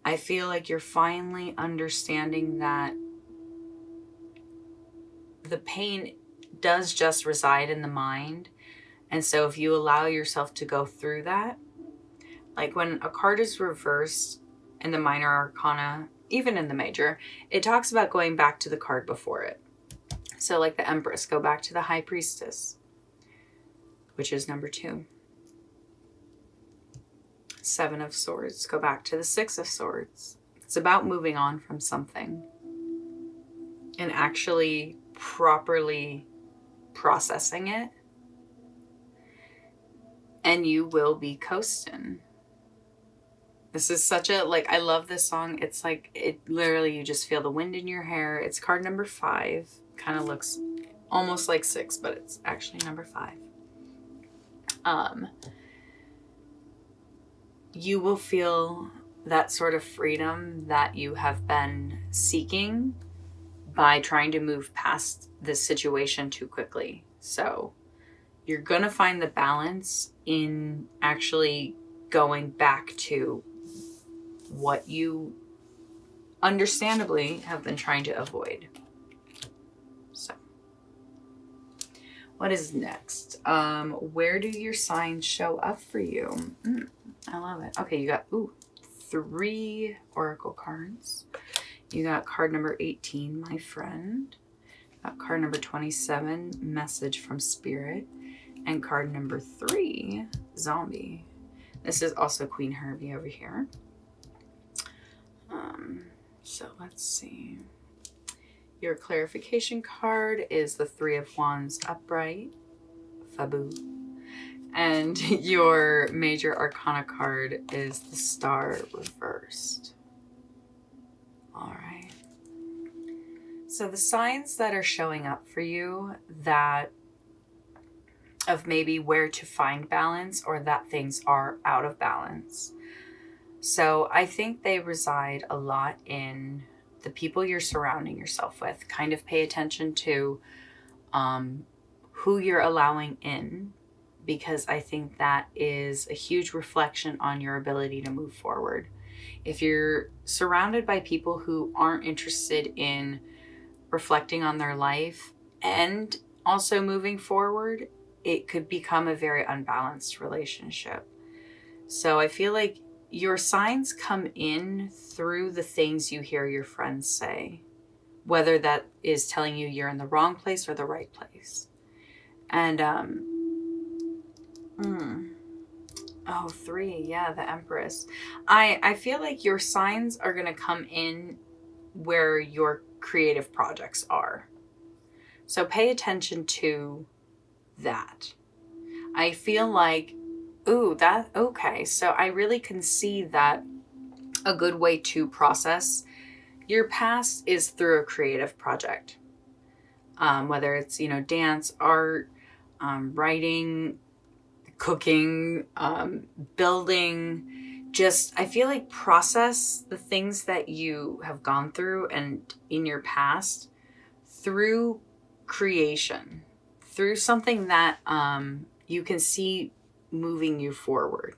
I feel like you're finally understanding that the pain does just reside in the mind. And so if you allow yourself to go through that, like when a card is reversed in the minor arcana, even in the major, it talks about going back to the card before it. So like the Empress, go back to the High Priestess, which is number 2. 7 of Swords, go back to the 6 of Swords. It's about moving on from something and actually properly processing it. And you will be coastin'. This is such a, like, I love this song. It's like, it literally, you just feel the wind in your hair. It's card number 5. Kind of looks almost like 6, but it's actually number 5. You will feel that sort of freedom that you have been seeking by trying to move past this situation too quickly. So you're going to find the balance in actually going back to what you understandably have been trying to avoid. So what is next? Where do your signs show up for you? I love it. Okay, you got 3 oracle cards. You got card number 18, my friend. Got card number 27, message from spirit. And card number 3, zombie. This is also Queen Herbie over here. So let's see. Your clarification card is the 3 of Wands upright, Fabu. And your major arcana card is the Star reversed. All right. So the signs that are showing up for you that of maybe where to find balance or that things are out of balance. So I think they reside a lot in the people you're surrounding yourself with. Kind of pay attention to who you're allowing in, because I think that is a huge reflection on your ability to move forward. If you're surrounded by people who aren't interested in reflecting on their life and also moving forward, it could become a very unbalanced relationship. So I feel like your signs come in through the things you hear your friends say, whether that is telling you you're in the wrong place or the right place. And, 3, yeah, the Empress. I feel like your signs are going to come in where your creative projects are. So pay attention to that. I feel like, okay. So I really can see that a good way to process your past is through a creative project. Whether it's, dance, art, writing, cooking, building, I feel like process the things that you have gone through and in your past through creation, through something that you can see moving you forward.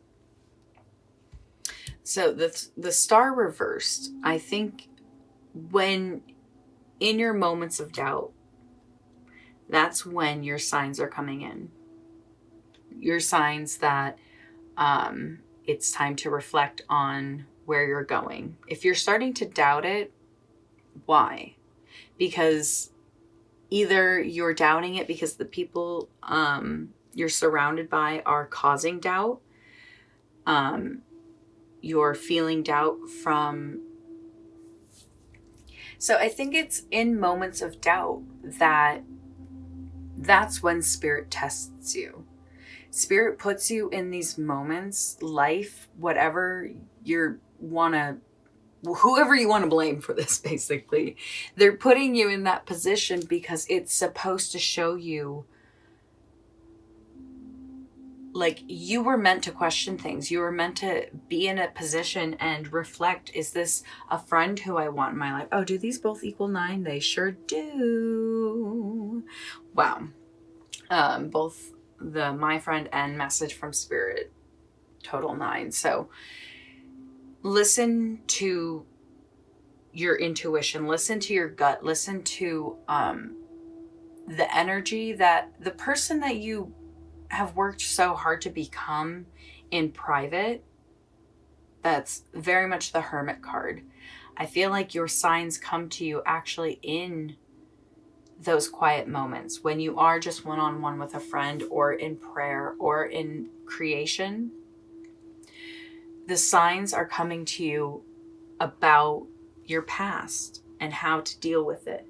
So the Star reversed, I think when in your moments of doubt, that's when your signs are coming in. Your signs that it's time to reflect on where you're going. If you're starting to doubt it, why? Because either you're doubting it because the people you're surrounded by are causing doubt. You're feeling doubt from... So I think it's in moments of doubt that's when Spirit tests you. Spirit puts you in these moments, life, whoever you want to blame for this, basically. They're putting you in that position because it's supposed to show you, like, you were meant to question things. You were meant to be in a position and reflect, is this a friend who I want in my life? Oh, do these both equal 9? They sure do. Wow. Both the My Friend and Message from Spirit total 9. So listen to your intuition, listen to your gut, listen to the energy that the person that you have worked so hard to become in private. That's very much the Hermit card. I feel like your signs come to you actually in those quiet moments when you are just one-on-one with a friend, or in prayer, or in creation. The signs are coming to you about your past and how to deal with it.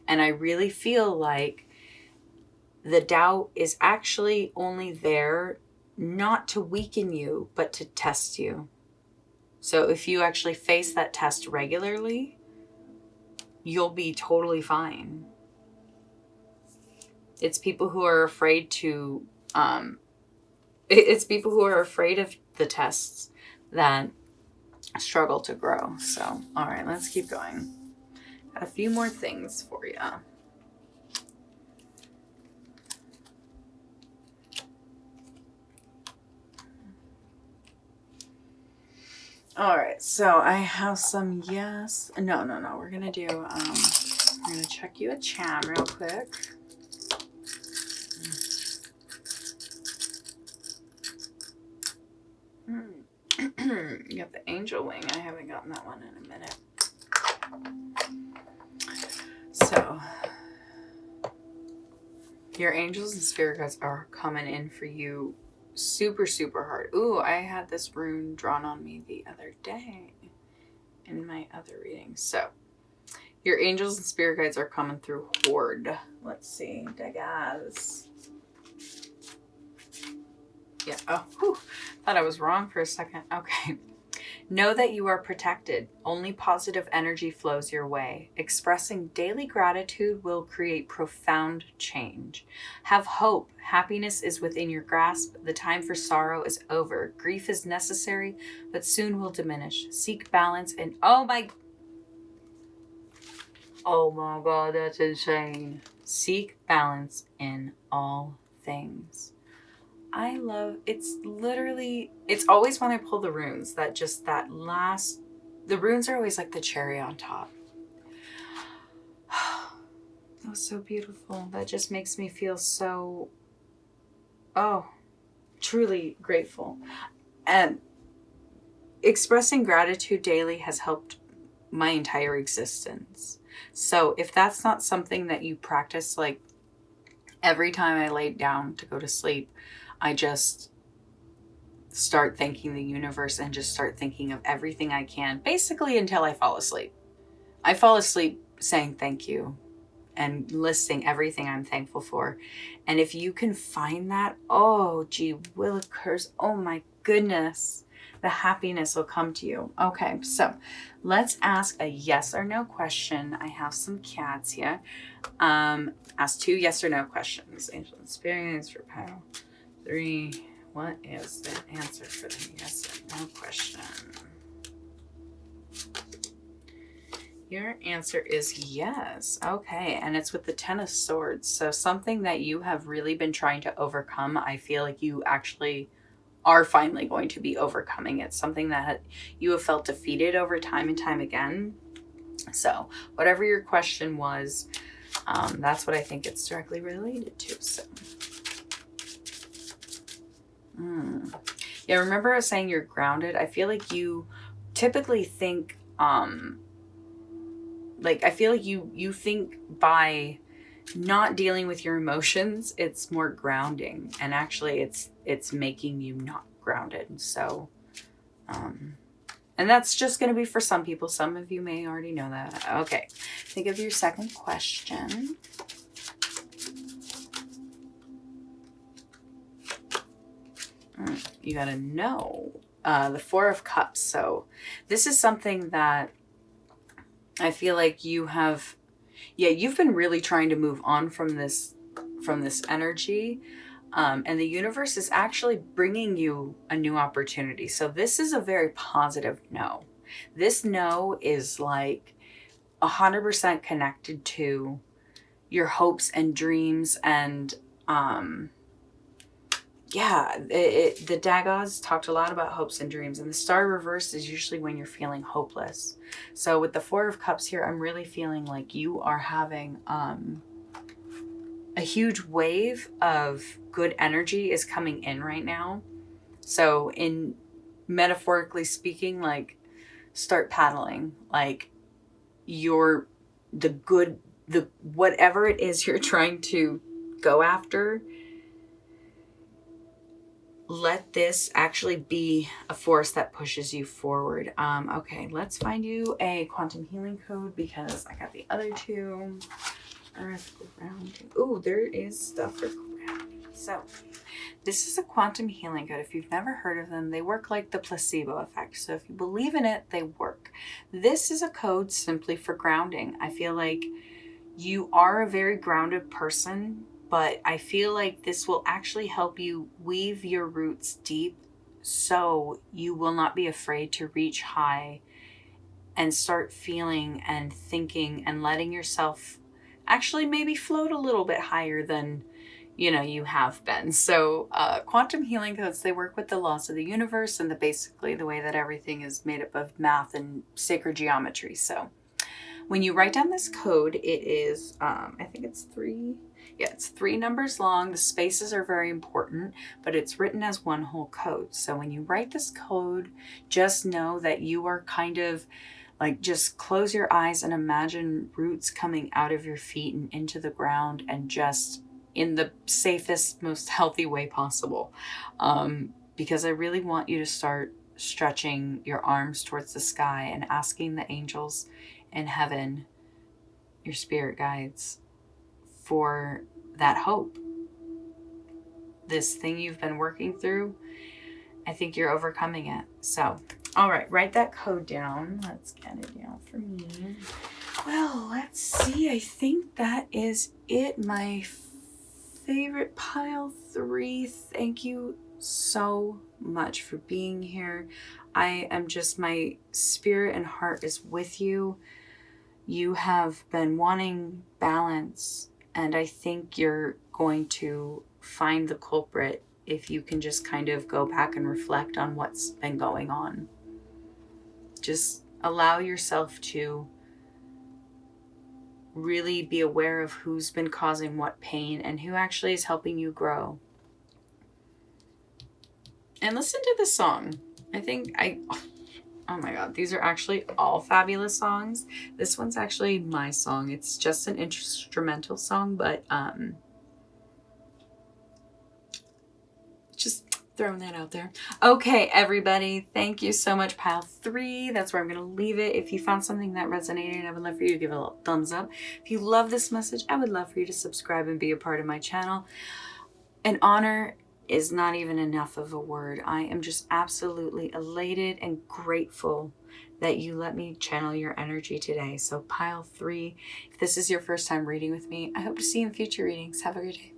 And I really feel like the doubt is actually only there not to weaken you, but to test you. So if you actually face that test regularly, you'll be totally fine. It's people who are afraid to, it's people who are afraid of the tests that struggle to grow. So, all right, let's keep going. Got a few more things for you. All right, so I have some yes. No. We're gonna do. I'm gonna check you a charm real quick. You have the angel wing. I haven't gotten that one in a minute. So, your angels and spirit guides are coming in for you super, super hard. Ooh, I had this rune drawn on me the other day in my other reading. So, your angels and spirit guides are coming through horde. Let's see. Dagaz. Yeah. Oh, whew. Thought I was wrong for a second. Okay. Know that you are protected. Only positive energy flows your way. Expressing daily gratitude will create profound change. Have hope. Happiness is within your grasp. The time for sorrow is over. Grief is necessary, but soon will diminish. Seek balance and oh my God, that's insane. Seek balance in all things. I love, it's always when I pull the runes that just that last, the runes are always like the cherry on top. That was so beautiful. That just makes me feel so, truly grateful. And expressing gratitude daily has helped my entire existence. So if that's not something that you practice, like every time I lay down to go to sleep, I just start thanking the universe and just start thinking of everything I can, basically until I fall asleep. I fall asleep saying thank you and listing everything I'm thankful for. And if you can find that, oh, gee willikers, oh my goodness, the happiness will come to you. Okay, so let's ask a yes or no question. I have some cats here. Ask 2 yes or no questions. Angel experience for pile 3. What is the answer for the yes or no question? Your answer is yes. Okay, and it's with the 10 of Swords. So something that you have really been trying to overcome, I feel like you actually are finally going to be overcoming. It's something that you have felt defeated over time and time again. So whatever your question was, that's what I think it's directly related to. So, yeah, remember I was saying you're grounded. I feel like you typically think, I feel like you think by not dealing with your emotions, it's more grounding, and actually it's making you not grounded. So, and that's just going to be for some people. Some of you may already know that. Okay, think of your second question. You got to know the 4 of Cups. So this is something that I feel like you have, you've been really trying to move on from this energy. And the universe is actually bringing you a new opportunity. So this is a very positive no. This no is like 100% connected to your hopes and dreams. And the Daggaz talked a lot about hopes and dreams. And the Star reversed is usually when you're feeling hopeless. So with the 4 of Cups here, I'm really feeling like you are having a huge wave of good energy is coming in right now. So in metaphorically speaking, like start paddling, like whatever it is you're trying to go after, let this actually be a force that pushes you forward. Okay, let's find you a quantum healing code because I got the other 2. Earth grounding. Ooh, there is stuff for grounding. So this is a quantum healing code. If you've never heard of them, they work like the placebo effect. So if you believe in it, they work. This is a code simply for grounding. I feel like you are a very grounded person, but I feel like this will actually help you weave your roots deep so you will not be afraid to reach high and start feeling and thinking and letting yourself actually maybe float a little bit higher than you have been. So quantum healing codes, they work with the laws of the universe and basically the way that everything is made up of math and sacred geometry. So When you write down this code, it is, I think it's it's 3 numbers long. The spaces are very important, but it's written as one whole code. So when you write this code, just know that you are kind of like, just close your eyes and imagine roots coming out of your feet and into the ground, and just in the safest, most healthy way possible. Because I really want you to start stretching your arms towards the sky and asking the angels in heaven, your spirit guides, for that hope. This thing you've been working through, I think you're overcoming it. So, all right, write that code down. Let's get it down for me. Well, let's see. I think that is it. My favorite pile 3. Thank you so much for being here. I am just, my spirit and heart is with you. You have been wanting balance, and I think you're going to find the culprit if you can just kind of go back and reflect on what's been going on. Just allow yourself to really be aware of who's been causing what pain and who actually is helping you grow. And listen to this song. Oh my God, these are actually all fabulous songs. This one's actually my song. It's just an instrumental song, but just throwing that out there. Okay, everybody, thank you so much. Pile 3, that's where I'm going to leave it. If you found something that resonated, I would love for you to give it a little thumbs up. If you love this message, I would love for you to subscribe and be a part of my channel. An honor is not even enough of a word. I am just absolutely elated and grateful that you let me channel your energy today. So pile 3, if this is your first time reading with me, I hope to see you in future readings. Have a great day.